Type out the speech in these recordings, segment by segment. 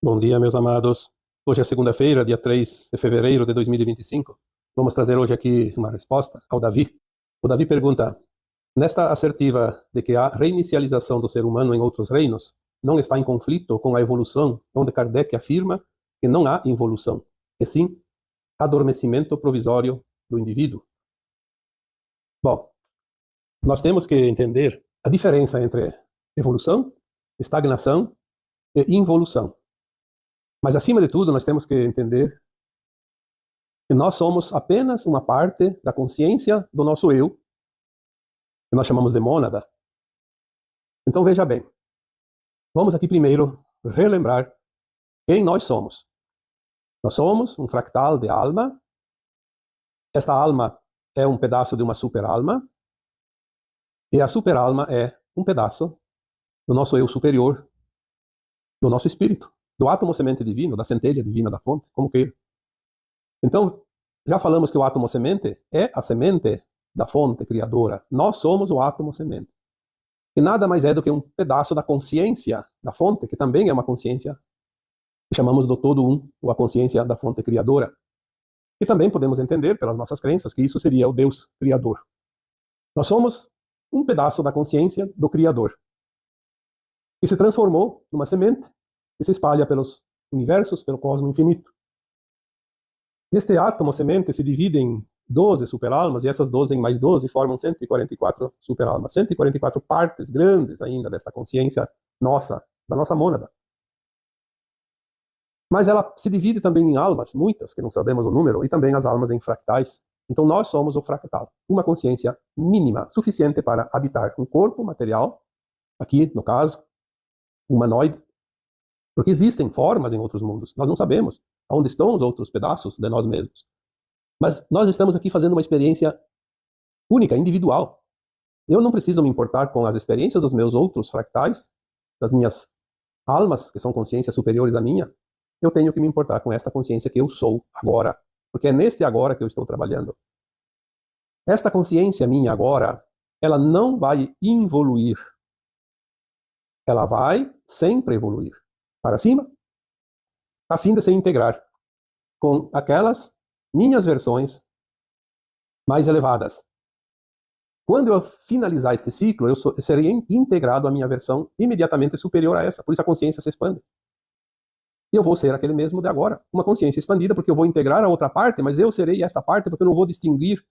Bom dia, meus amados. Hoje é segunda-feira, dia 3 de fevereiro de 2025. Vamos trazer hoje aqui uma resposta ao Davi. O Davi pergunta: nesta assertiva de que a reinicialização do ser humano em outros reinos não está em conflito com a evolução, onde Kardec afirma que não há involução, e sim adormecimento provisório do indivíduo. Bom, nós temos que entender a diferença entre evolução, estagnação e involução. Mas, acima de tudo, nós temos que entender que nós somos apenas uma parte da consciência do nosso eu, que nós chamamos de mônada. Então, veja bem. Vamos aqui primeiro relembrar quem nós somos. Nós somos um fractal de alma. Esta alma é um pedaço de uma super-alma. E a super-alma é um pedaço do nosso eu superior, do nosso espírito, do átomo semente divino, da centelha divina da fonte, como queira. Então, já falamos que o átomo semente é a semente da fonte criadora. Nós somos o átomo semente. E nada mais é do que um pedaço da consciência da fonte, que também é uma consciência que chamamos do todo um, ou a consciência da fonte criadora. E também podemos entender, pelas nossas crenças, que isso seria o Deus criador. Nós somos um pedaço da consciência do Criador, que se transformou numa semente que se espalha pelos universos, pelo cosmos infinito. Este átomo semente se divide em 12 superalmas, e essas 12 em mais 12 formam 144 superalmas, 144 partes grandes ainda desta consciência nossa, da nossa mônada. Mas ela se divide também em almas, muitas, que não sabemos o número, e também as almas em fractais. Então nós somos o fractal, uma consciência mínima, suficiente para habitar um corpo material, aqui, no caso, humanoide, porque existem formas em outros mundos. Nós não sabemos onde estão os outros pedaços de nós mesmos. Mas nós estamos aqui fazendo uma experiência única, individual. Eu não preciso me importar com as experiências dos meus outros fractais, das minhas almas, que são consciências superiores à minha. Eu tenho que me importar com esta consciência que eu sou agora. Porque é neste agora que eu estou trabalhando. Esta consciência minha agora, ela não vai involuir. Ela vai sempre evoluir para cima, a fim de se integrar com aquelas minhas versões mais elevadas. Quando eu finalizar este ciclo, eu serei integrado à minha versão imediatamente superior a essa. Por isso a consciência se expande. E eu vou ser aquele mesmo de agora. Uma consciência expandida, porque eu vou integrar a outra parte, mas eu serei esta parte porque eu não vou distinguir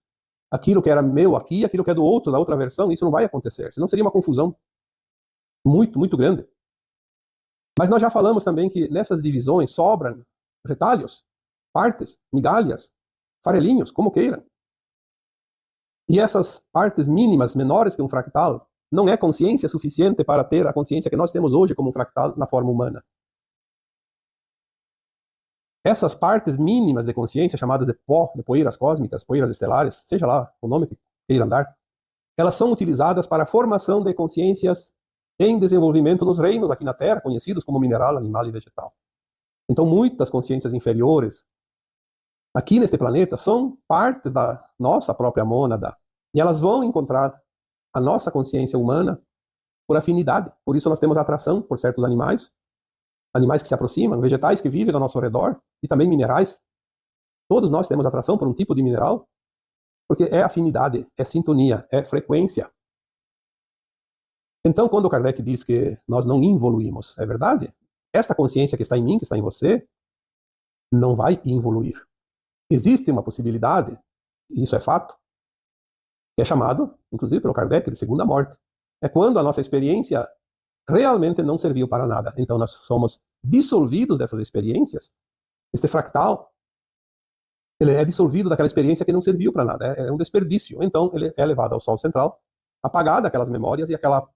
aquilo que era meu aqui, aquilo que é do outro, da outra versão. Isso não vai acontecer. Senão seria uma confusão muito, muito grande. Mas nós já falamos também que nessas divisões sobram retalhos, partes, migalhas, farelinhos, como queiram. E essas partes mínimas, menores que um fractal, não é consciência suficiente para ter a consciência que nós temos hoje como um fractal na forma humana. Essas partes mínimas de consciência, chamadas de pó, de poeiras cósmicas, poeiras estelares, seja lá o nome que queiram dar, elas são utilizadas para a formação de consciências em desenvolvimento nos reinos aqui na Terra, conhecidos como mineral, animal e vegetal. Então, muitas consciências inferiores aqui neste planeta são partes da nossa própria mônada, e elas vão encontrar a nossa consciência humana por afinidade. Por isso nós temos atração por certos animais, animais que se aproximam, vegetais que vivem ao nosso redor, e também minerais. Todos nós temos atração por um tipo de mineral, porque é afinidade, é sintonia, é frequência. Então, quando o Kardec diz que nós não involuímos, é verdade? Esta consciência que está em mim, que está em você, não vai involuir. Existe uma possibilidade, e isso é fato, que é chamado, inclusive pelo Kardec, de segunda morte. É quando a nossa experiência realmente não serviu para nada. Então nós somos dissolvidos dessas experiências. Este fractal, ele é dissolvido daquela experiência que não serviu para nada. É um desperdício. Então ele é levado ao Sol central, apagado aquelas memórias, e aquela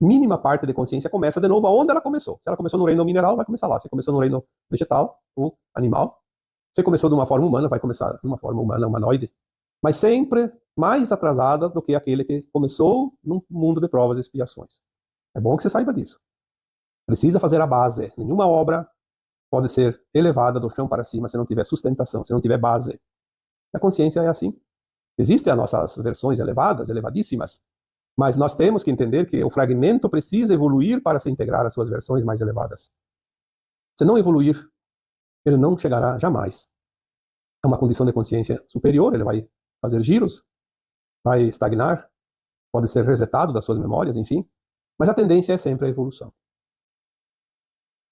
mínima parte de consciência começa de novo aonde ela começou. Se ela começou no reino mineral, vai começar lá. Se começou no reino vegetal, ou animal, se começou de uma forma humana, vai começar de uma forma humana, humanoide. Mas sempre mais atrasada do que aquele que começou num mundo de provas e expiações. É bom que você saiba disso. Precisa fazer a base. Nenhuma obra pode ser elevada do chão para cima se não tiver sustentação, se não tiver base. A consciência é assim. Existem as nossas versões elevadas, elevadíssimas, mas nós temos que entender que o fragmento precisa evoluir para se integrar às suas versões mais elevadas. Se não evoluir, ele não chegará jamais a uma condição de consciência superior, ele vai fazer giros, vai estagnar, pode ser resetado das suas memórias, enfim, mas a tendência é sempre a evolução.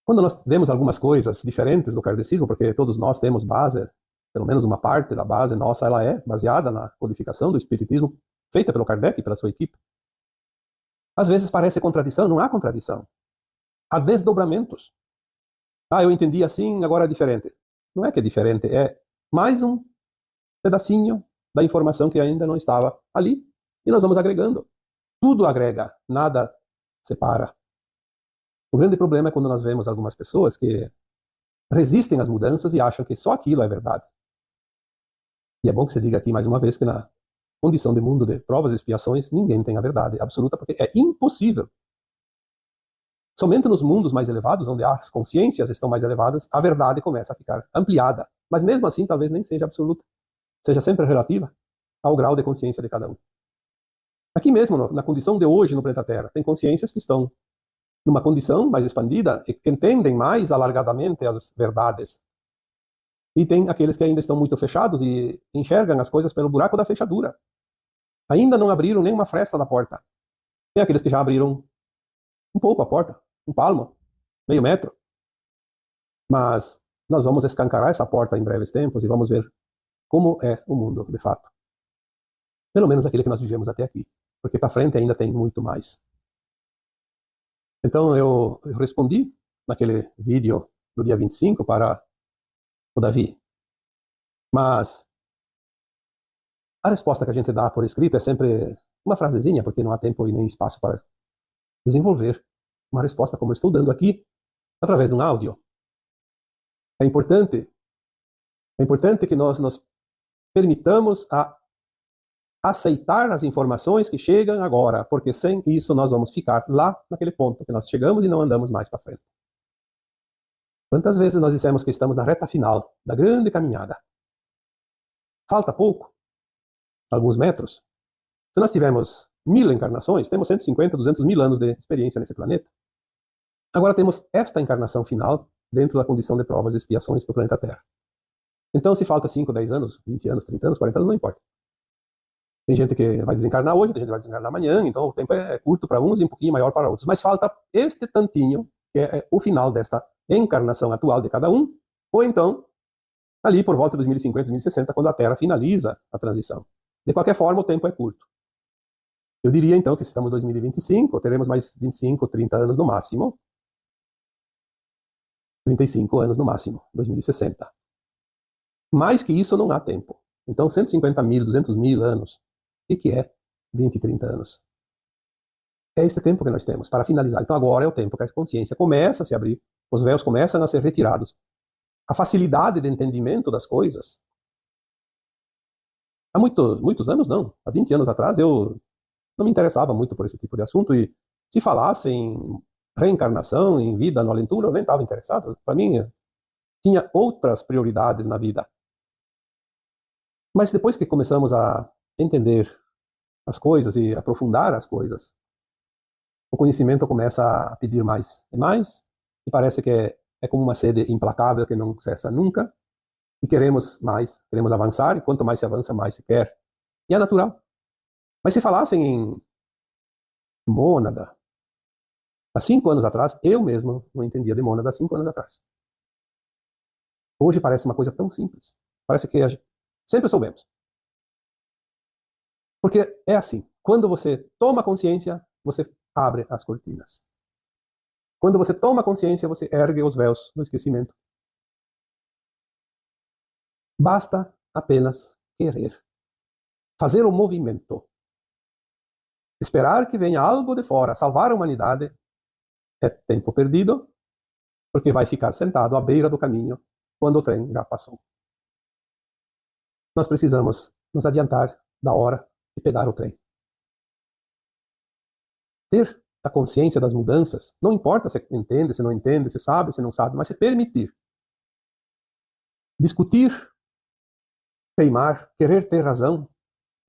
Quando nós vemos algumas coisas diferentes do kardecismo, porque todos nós temos base, pelo menos uma parte da base nossa, ela é baseada na codificação do espiritismo, feita pelo Kardec e pela sua equipe. Às vezes parece contradição, não há contradição. Há desdobramentos. Ah, eu entendi assim, agora é diferente. Não é que é diferente, é mais um pedacinho da informação que ainda não estava ali. E nós vamos agregando. Tudo agrega, nada separa. O grande problema é quando nós vemos algumas pessoas que resistem às mudanças e acham que só aquilo é verdade. E é bom que você diga aqui mais uma vez que na condição de mundo de provas e expiações, ninguém tem a verdade absoluta, porque é impossível. Somente nos mundos mais elevados, onde as consciências estão mais elevadas, a verdade começa a ficar ampliada. Mas mesmo assim, talvez nem seja absoluta. Seja sempre relativa ao grau de consciência de cada um. Aqui mesmo, na condição de hoje no planeta Terra, tem consciências que estão numa condição mais expandida, e entendem mais alargadamente as verdades. E tem aqueles que ainda estão muito fechados e enxergam as coisas pelo buraco da fechadura. Ainda não abriram nenhuma fresta da porta. Tem aqueles que já abriram um pouco a porta, um palmo, meio metro. Mas nós vamos escancarar essa porta em breves tempos e vamos ver como é o mundo, de fato. Pelo menos aquele que nós vivemos até aqui. Porque para frente ainda tem muito mais. Então eu respondi naquele vídeo do dia 25 para o Davi. Mas a resposta que a gente dá por escrito é sempre uma frasezinha, porque não há tempo e nem espaço para desenvolver uma resposta como eu estou dando aqui, através de um áudio. É importante que nós nos permitamos a aceitar as informações que chegam agora, porque sem isso nós vamos ficar lá naquele ponto que nós chegamos e não andamos mais para frente. Quantas vezes nós dissemos que estamos na reta final da grande caminhada? Falta pouco, alguns metros. Se nós tivermos 1000 encarnações, temos 150, 200 mil anos de experiência nesse planeta. Agora temos esta encarnação final dentro da condição de provas e expiações do planeta Terra. Então, se falta 5, 10 anos, 20 anos, 30 anos, 40 anos, não importa. Tem gente que vai desencarnar hoje, tem gente que vai desencarnar amanhã, então o tempo é curto para uns e um pouquinho maior para outros. Mas falta este tantinho, que é o final desta encarnação atual de cada um, ou então, ali por volta de 2050, 2060, quando a Terra finaliza a transição. De qualquer forma, o tempo é curto. Eu diria, então, que se estamos em 2025, teremos mais 25, 30 anos no máximo. 35 anos no máximo, 2060. Mais que isso não há tempo. Então, 150 mil, 200 mil anos, o que é 20, 30 anos? É este tempo que nós temos para finalizar. Então, agora é o tempo que a consciência começa a se abrir, os véus começam a ser retirados. A facilidade de entendimento das coisas. Há muitos anos, não. Há 20 anos atrás, eu não me interessava muito por esse tipo de assunto, e se falasse em reencarnação, em vida no além-túmulo, eu nem estava interessado. Para mim, tinha outras prioridades na vida. Mas depois que começamos a entender as coisas e aprofundar as coisas, o conhecimento começa a pedir mais e mais, e parece que é como uma sede implacável que não cessa nunca, e queremos mais, queremos avançar, e quanto mais se avança, mais se quer. E é natural. Mas se falassem em mônada, há 5 anos atrás, eu mesmo não entendia de mônada há 5 anos atrás. Hoje parece uma coisa tão simples. Parece que sempre soubemos. Porque é assim, quando você toma consciência, você abre as cortinas. Quando você toma consciência, você ergue os véus do esquecimento. Basta apenas querer. Fazer o movimento. Esperar que venha algo de fora salvar a humanidade é tempo perdido, porque vai ficar sentado à beira do caminho quando o trem já passou. Nós precisamos nos adiantar da hora de pegar o trem. Ter a consciência das mudanças, não importa se entende, se não entende, se sabe, se não sabe, mas se permitir. Discutir, teimar, querer ter razão.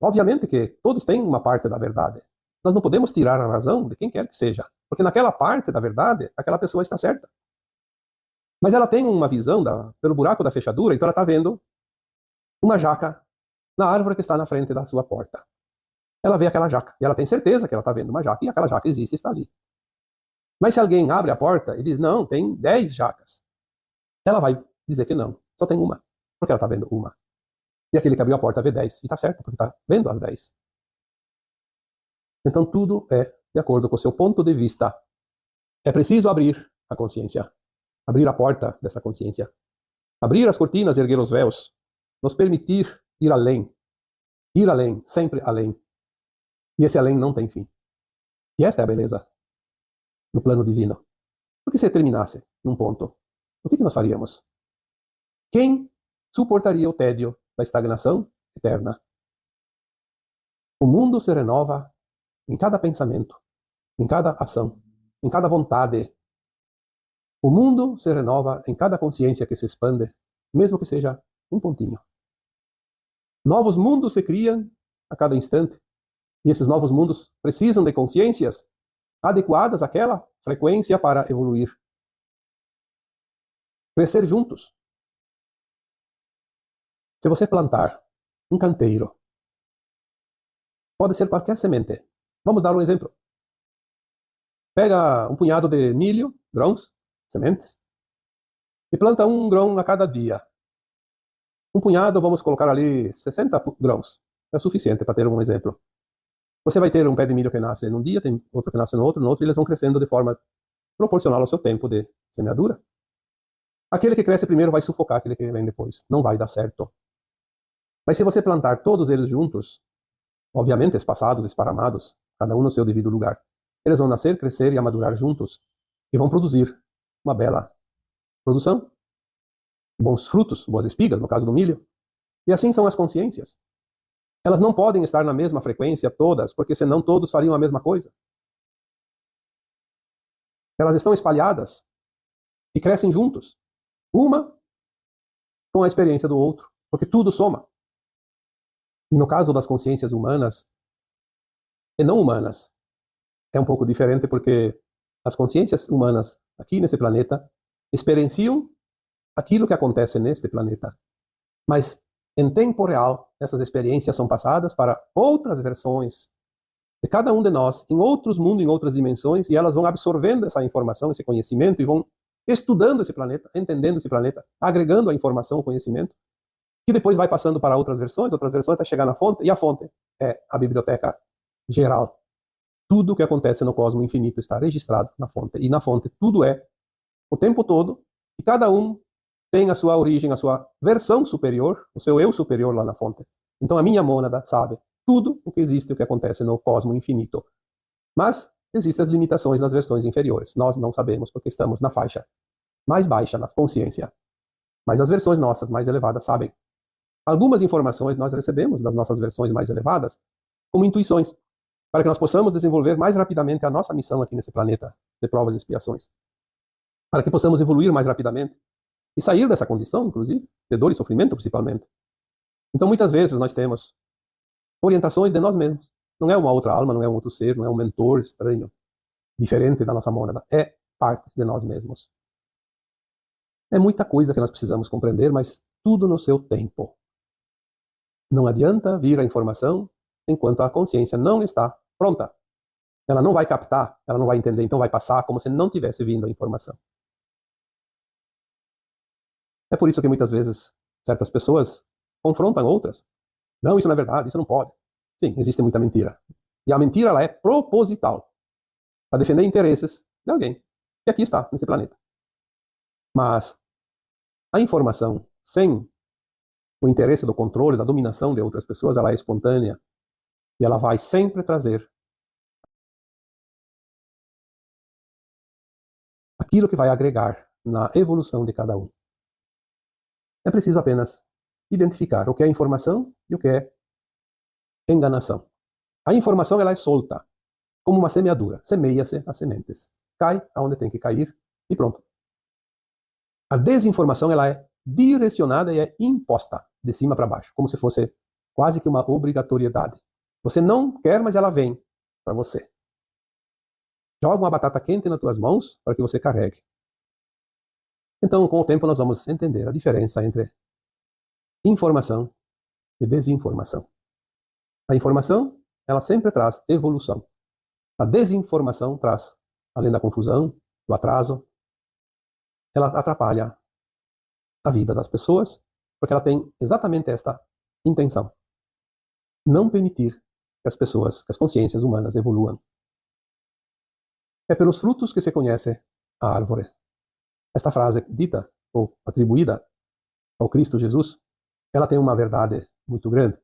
Obviamente que todos têm uma parte da verdade. Nós não podemos tirar a razão de quem quer que seja, porque naquela parte da verdade, aquela pessoa está certa. Mas ela tem uma visão pelo buraco da fechadura, então ela está vendo uma jaca na árvore que está na frente da sua porta. Ela vê aquela jaca, e ela tem certeza que ela está vendo uma jaca, e aquela jaca existe e está ali. Mas se alguém abre a porta e diz, não, tem 10 jacas, ela vai dizer que não, só tem uma, porque ela está vendo uma. E aquele que abriu a porta vê 10, e está certo, porque está vendo as 10. Então tudo é de acordo com o seu ponto de vista. É preciso abrir a consciência, abrir a porta dessa consciência, abrir as cortinas e erguer os véus, nos permitir ir além, sempre além. E esse além não tem fim. E esta é a beleza do plano divino. Porque se terminasse num ponto, o que nós faríamos? Quem suportaria o tédio da estagnação eterna? O mundo se renova em cada pensamento, em cada ação, em cada vontade. O mundo se renova em cada consciência que se expande, mesmo que seja um pontinho. Novos mundos se criam a cada instante, e esses novos mundos precisam de consciências adequadas àquela frequência para evoluir. Crescer juntos. Se você plantar um canteiro, pode ser qualquer semente. Vamos dar um exemplo. Pega um punhado de milho, grãos, sementes, e planta um grão a cada dia. Um punhado, vamos colocar ali 60 grãos. É o suficiente para ter um exemplo. Você vai ter um pé de milho que nasce num dia, tem outro que nasce no outro, e eles vão crescendo de forma proporcional ao seu tempo de semeadura. Aquele que cresce primeiro vai sufocar aquele que vem depois. Não vai dar certo. Mas se você plantar todos eles juntos, obviamente espaçados, esparramados, cada um no seu devido lugar, eles vão nascer, crescer e amadurar juntos e vão produzir uma bela produção, bons frutos, boas espigas, no caso do milho. E assim são as consciências. Elas não podem estar na mesma frequência todas, porque senão todos fariam a mesma coisa. Elas estão espalhadas e crescem juntos, uma com a experiência do outro, porque tudo soma. E no caso das consciências humanas e não humanas, é um pouco diferente porque as consciências humanas aqui nesse planeta experienciam aquilo que acontece neste planeta. Mas em tempo real, essas experiências são passadas para outras versões de cada um de nós, em outros mundos, em outras dimensões, e elas vão absorvendo essa informação, esse conhecimento, e vão estudando esse planeta, entendendo esse planeta, agregando a informação, o conhecimento, que depois vai passando para outras versões até chegar na fonte, e a fonte é a biblioteca geral. Tudo o que acontece no cosmos infinito está registrado na fonte, e na fonte tudo é, o tempo todo, e cada um tem a sua origem, a sua versão superior, o seu eu superior lá na fonte. Então a minha mônada sabe tudo o que existe, o que acontece no cosmos infinito. Mas existem as limitações nas versões inferiores. Nós não sabemos porque estamos na faixa mais baixa da consciência. Mas as versões nossas mais elevadas sabem. Algumas informações nós recebemos das nossas versões mais elevadas como intuições, para que nós possamos desenvolver mais rapidamente a nossa missão aqui nesse planeta de provas e expiações. Para que possamos evoluir mais rapidamente e sair dessa condição, inclusive, de dor e sofrimento, principalmente. Então, muitas vezes nós temos orientações de nós mesmos. Não é uma outra alma, não é um outro ser, não é um mentor estranho, diferente da nossa mônada. É parte de nós mesmos. É muita coisa que nós precisamos compreender, mas tudo no seu tempo. Não adianta vir a informação enquanto a consciência não está pronta. Ela não vai captar, ela não vai entender, então vai passar como se não tivesse vindo a informação. É por isso que muitas vezes certas pessoas confrontam outras. Não, isso não é verdade, isso não pode. Sim, existe muita mentira. E a mentira ela é proposital, para defender interesses de alguém que aqui está, nesse planeta. Mas a informação sem o interesse do controle, da dominação de outras pessoas, ela é espontânea e ela vai sempre trazer aquilo que vai agregar na evolução de cada um. É preciso apenas identificar o que é informação e o que é enganação. A informação ela é solta, como uma semeadura. Semeia-se as sementes. Cai aonde tem que cair e pronto. A desinformação ela é direcionada e é imposta de cima para baixo, como se fosse quase que uma obrigatoriedade. Você não quer, mas ela vem para você. Joga uma batata quente nas tuas mãos para que você carregue. Então, com o tempo, nós vamos entender a diferença entre informação e desinformação. A informação, ela sempre traz evolução. A desinformação traz, além da confusão, do atraso, ela atrapalha a vida das pessoas, porque ela tem exatamente esta intenção: não permitir que as pessoas, que as consciências humanas evoluam. É pelos frutos que se conhece a árvore. Esta frase dita ou atribuída ao Cristo Jesus, ela tem uma verdade muito grande.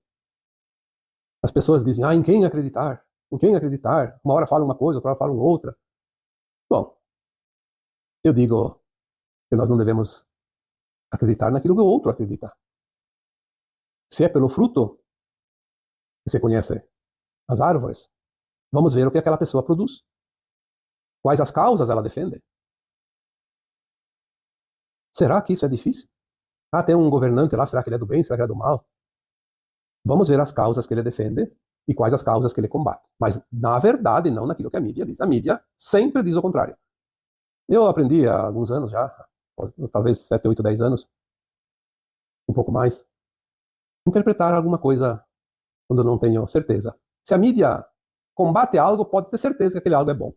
As pessoas dizem, em quem acreditar? Em quem acreditar? Uma hora falam uma coisa, outra hora falam outra. Bom, eu digo que nós não devemos acreditar naquilo que o outro acredita. Se é pelo fruto que se conhece as árvores, vamos ver o que aquela pessoa produz. Quais as causas ela defende? Será que isso é difícil? Tem um governante lá, será que ele é do bem, será que ele é do mal? Vamos ver as causas que ele defende e quais as causas que ele combate. Mas, na verdade, não naquilo que a mídia diz. A mídia sempre diz o contrário. Eu aprendi há alguns anos já, talvez 7, 8, 10 anos, um pouco mais, interpretar alguma coisa quando não tenho certeza. Se a mídia combate algo, pode ter certeza que aquele algo é bom.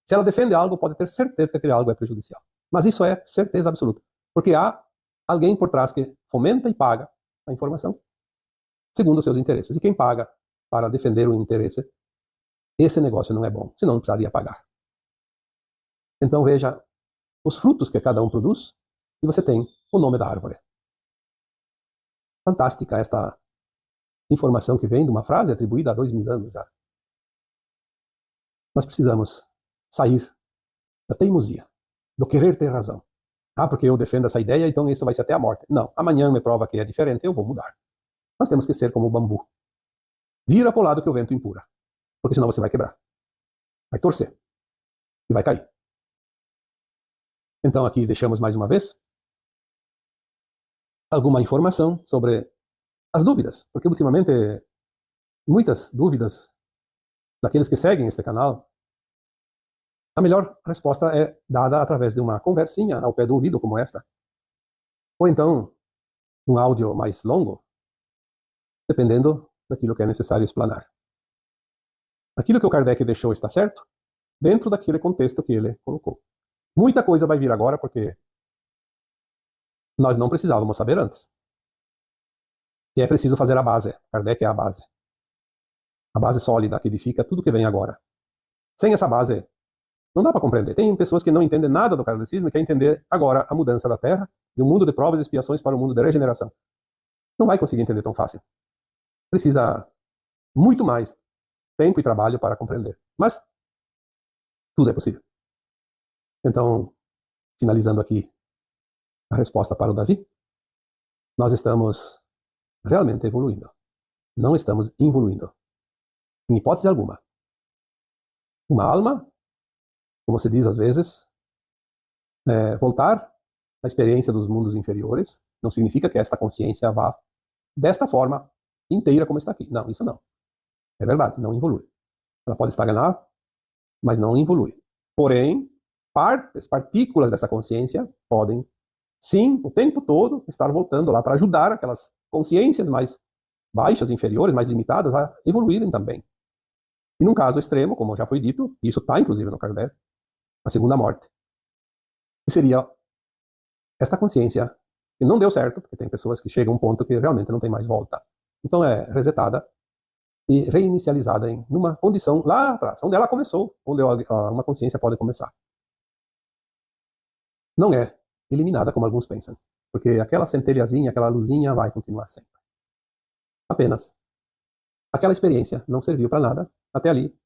Se ela defende algo, pode ter certeza que aquele algo é prejudicial. Mas isso é certeza absoluta. Porque há alguém por trás que fomenta e paga a informação segundo os seus interesses. E quem paga para defender o interesse, esse negócio não é bom, senão não precisaria pagar. Então veja os frutos que cada um produz e você tem o nome da árvore. Fantástica esta informação que vem de uma frase atribuída há 2000 anos já. Nós precisamos sair da teimosia, do querer ter razão. Porque eu defendo essa ideia, então isso vai ser até a morte. Não, amanhã me prova que é diferente, eu vou mudar. Nós temos que ser como o bambu. Vira para o lado que o vento empurra, porque senão você vai quebrar. Vai torcer e vai cair. Então aqui deixamos mais uma vez alguma informação sobre as dúvidas, porque ultimamente muitas dúvidas daqueles que seguem este canal, a melhor resposta é dada através de uma conversinha ao pé do ouvido como esta, ou então um áudio mais longo, dependendo daquilo que é necessário explanar. Aquilo que o Kardec deixou está certo, dentro daquele contexto que ele colocou. Muita coisa vai vir agora porque nós não precisávamos saber antes. E é preciso fazer a base. Kardec é a base. A base sólida que edifica tudo que vem agora. Sem essa base, não dá para compreender. Tem pessoas que não entendem nada do kardecismo e querem entender agora a mudança da Terra, de um mundo de provas e expiações para um mundo de regeneração. Não vai conseguir entender tão fácil. Precisa muito mais tempo e trabalho para compreender. Mas tudo é possível. Então, finalizando aqui a resposta para o Davi, nós estamos realmente evoluindo. Não estamos involuindo. Em hipótese alguma. Uma alma, como se diz às vezes, voltar à experiência dos mundos inferiores não significa que esta consciência vá desta forma inteira como está aqui. Não, isso não. É verdade, não evolui. Ela pode estagnar, mas não evolui. Porém, partículas dessa consciência podem, sim, o tempo todo, estar voltando lá para ajudar aquelas consciências mais baixas, inferiores, mais limitadas, a evoluírem também. E num caso extremo, como já foi dito, e isso está inclusive no Kardec, a segunda morte. Que seria esta consciência que não deu certo, porque tem pessoas que chegam a um ponto que realmente não tem mais volta. Então é resetada e reinicializada em uma condição lá atrás, onde ela começou, onde uma consciência pode começar. Não é eliminada como alguns pensam, porque aquela centelhazinha, aquela luzinha vai continuar sempre. Apenas aquela experiência não serviu para nada, até ali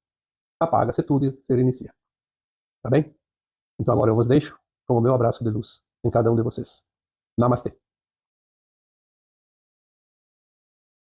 apaga-se tudo e se reinicia. Tá bem? Então agora eu vos deixo com o meu abraço de luz em cada um de vocês. Namastê.